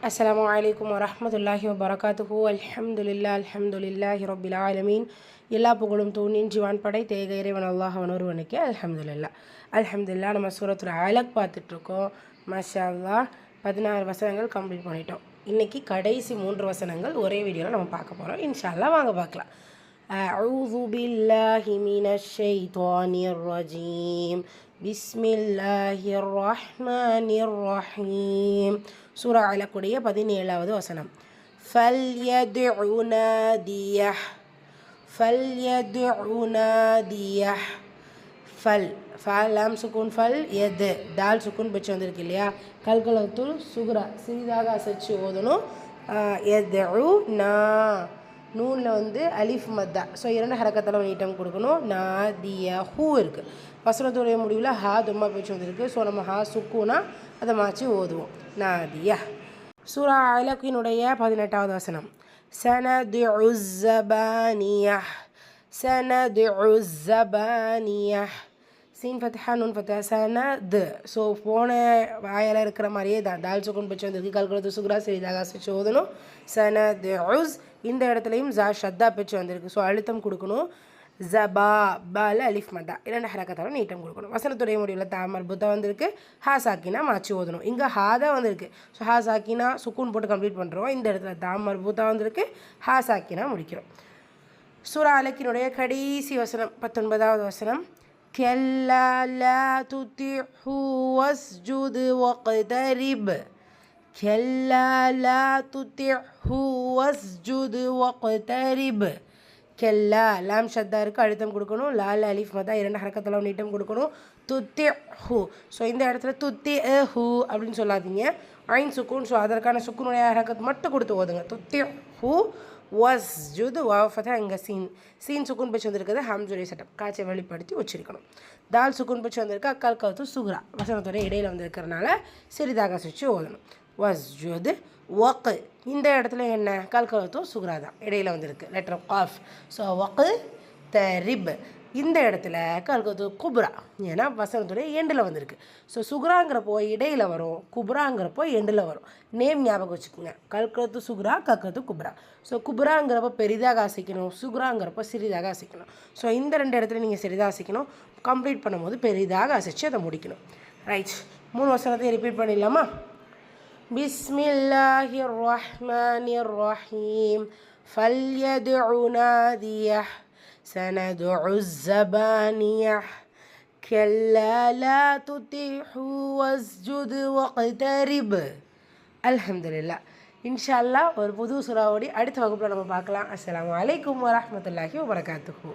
அஸ்ஸலாமு அலைக்கும் வரஹ்மத்துல்லாஹி வபரகாத்துஹு. அல்ஹம்துலில்லாஹி ரப்பில் ஆலமீன். எல்லா புகழும் தூணின் ஜீவான் படை தேக இறைவன் அல்லாஹ் ஒருவனுக்கே அல்ஹம்துலில்லாஹ். நம்ம சூரத்துல் அலக் பார்த்துட்ருக்கோம். மாஷா அல்லாஹ் 16 வசனங்கள் கம்ப்ளீட் பண்ணிட்டோம். இன்றைக்கி கடைசி 3 வசனங்கள் ஒரே வீடியோவில் நம்ம பார்க்க போகிறோம். இன்ஷா அல்லாஹ் வாங்க பார்க்கலாம். அஊது பில்லாஹி மினஷ் ஷைத்தானிர் ரஜீம். பிஸ்மில்லாஹிர் ரஹ்மானிர் ரஹீம். சூரா அலக்குடைய 17வது வசனம். ஃபல்யதுஉ நாதியஹ். ஃபல்யதுஉ நாதியஹ். ஃபல் லாம் சுக்கூன் ஃபல் எது தால் சுக்கூன் பச்சு வந்திருக்கு இல்லையா. கல்கலத்துல் சுகுரா சிறிதாக அசைச்சு ஓதணும். எது நா நூனில் வந்து அலிஃப் மத்தா. ஸோ 2 ஹரக்கத்தில் நீட்டம் கொடுக்கணும். நாதியா ஹூ இருக்குது. வசனத்துடைய முடிவில் ஹா தும்மா பேச்சு வந்திருக்கு. ஸோ நம்ம ஹா சுக்கூனா அதை மாற்றி ஓதுவோம். நாதியா. சூரா அலக்கினுடைய 18வது வசனம். சனதுஉ ஸபானியஹ். சனதுஉ ஸபானியஹ். சீன் ஃபத்ஹா நூன் ஃபத்ஹா சனது. ஸோ போன வாயால் இருக்கிற மாதிரியே தான் தால் சுக்குன் பச்சு வந்திருக்கு. கல்குலத்து சுகுரா சிறிதாக அசைச்சு ஓதணும். சனதுஉஸ் இந்த இடத்துலையும் ஜா ஷத்தா பச்சு வந்திருக்கு. ஸோ அழுத்தம் கொடுக்கணும். ஜபா பால அலிஃப் மதா 2 ஹரக்கத்தாலும் நீட்டம் கொடுக்கணும். வசனத்துடைய முடிவில் தாமர் புத்தா வந்திருக்கு. ஹா சாக்கினா மாற்றி ஓதணும். இங்கே ஹா தான் வந்திருக்கு. ஸோ ஹா சாக்கினா சுக்கூன் போட்டு கம்ப்ளீட் பண்ணுறோம். இந்த இடத்துல தாமர் புத்தா வந்திருக்கு. ஹா சாக்கினா முடிக்கிறோம். சூரா அலக்கினுடைய கடைசி வசனம் 19வது வசனம். كلا لا تطعه واسجد واقترب. كلا لا تطعه واسجد واقترب. கெல்லா லாம் ஷத்தா இருக்குது. அழுத்தம் கொடுக்கணும். லால் அலிஃப் மதா 2 ஹரக்கத்தில் நீட்டம் கொடுக்கணும். துத்தி ஹூ. ஸோ இந்த இடத்துல துத்தி ஹூ அப்படின்னு சொல்லாதீங்க. ஐன் சுக்கூன். ஸோ அதற்கான சுக்குனுடைய ஹரக்கத் மட்டும் கொடுத்து ஓதுங்க. துத்தி ஹூ வஸ்ஜுத் வாஃபதா. இங்கே சீன் சுக்குன் பச்சு வந்திருக்கிறது ஹம்சுடைய சட்டம் காய்ச்சை வெளிப்படுத்தி வச்சிருக்கணும். தால் சுக்குன் பச்சு வந்திருக்கு. அக்கால் கவுத்து சுகுரா வசனத்துடைய இடையில் வந்திருக்கிறனால சிறிதாக சுச்சு ஓதணும். வஸ்ஜுத் வக்கு இந்த இடத்துல என்ன கல்கலத்தும் சுகுரா தான் இடையில் வந்திருக்கு. Letter cough. ஸோ வக்கு தரிப் இந்த இடத்துல கல்கத்து குப்ரா ஏன்னா வசனத்துடைய எண்டில் வந்திருக்கு. ஸோ சுகுராங்கிறப்போ இடையில் வரும். குப்ராங்கிறப்போ எண்டில் வரும். நேம் ஞாபகம் வச்சுக்கோங்க. கல்கத்து சுகுரா கல்கத்து குப்ரா. ஸோ குப்ராங்கிறப்போ பெரிதாக அசைக்கணும். சுகுராங்கிறப்போ சிறிதாக அசைக்கணும். ஸோ இந்த 2 இடத்துல நீங்கள் சிறிதாக அசைக்கணும். கம்ப்ளீட் பண்ணும்போது பெரிதாக அசைச்சு அதை முடிக்கணும். ரைட். 3 வசனத்தையும் ரிப்பீட் பண்ணிடலாமா? பிஸ்மில்லாஹிர் ரஹ்மானிர் ரஹீம். ஃபல்யதுஉ நாதியஹ். سندع الزبانية. كلا لا تطيعه واسجد واقترب. அல்ஹம்துலில்லாஹ். இன்ஷா அல்லாஹ் ஒரு புது சூறாவோடி அடுத்த வகுப்பில் நம்ம பார்க்கலாம். அஸ்ஸலாமு அலைக்கும் வரஹ்மத்துல்லாஹி வபரகாத்துஹு.